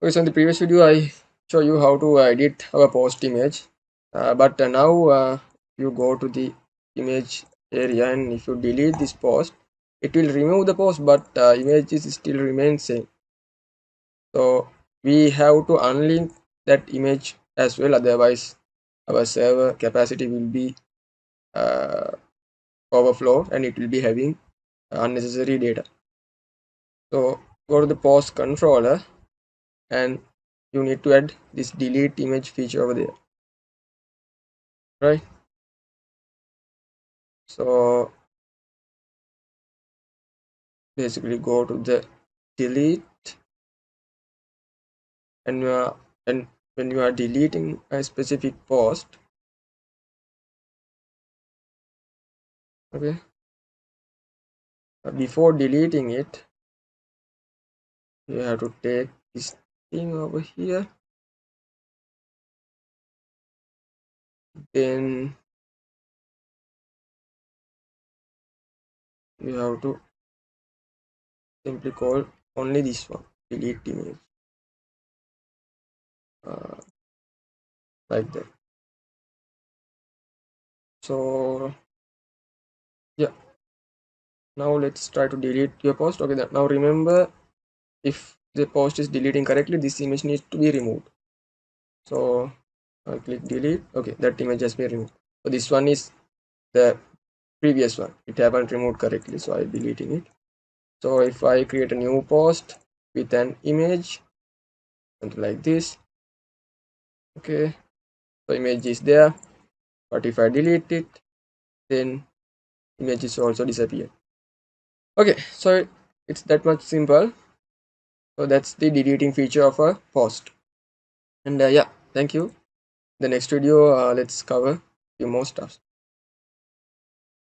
Okay, so in the previous video I show you how to edit our post image, but now you go to the image area, and if you delete this post, it will remove the post, but images still remain same. So we have to unlink that image as well, otherwise our server capacity will be uh, overflow and it will be having unnecessary data. So go to the post controller and you need to add this delete image feature over there, right? So basically go to the delete, and when you are deleting a specific post, okay, before deleting it you have to take this thing over here, then you have to simply call only this one, delete image, uh, like that. So yeah, now let's try to delete your post. Okay, now remember, if the post is deleting correctly, this image needs to be removed. So I click delete. Okay, that image has been removed. So this one is the previous one, it haven't removed correctly, so I'm deleting it. So if I create a new post with an image, something like this, okay, so image is there, but if I delete it, then images also disappear. Okay, so it's that much simple. So that's the deleting feature of a post. And yeah, thank you. The next video, let's cover few more stuff.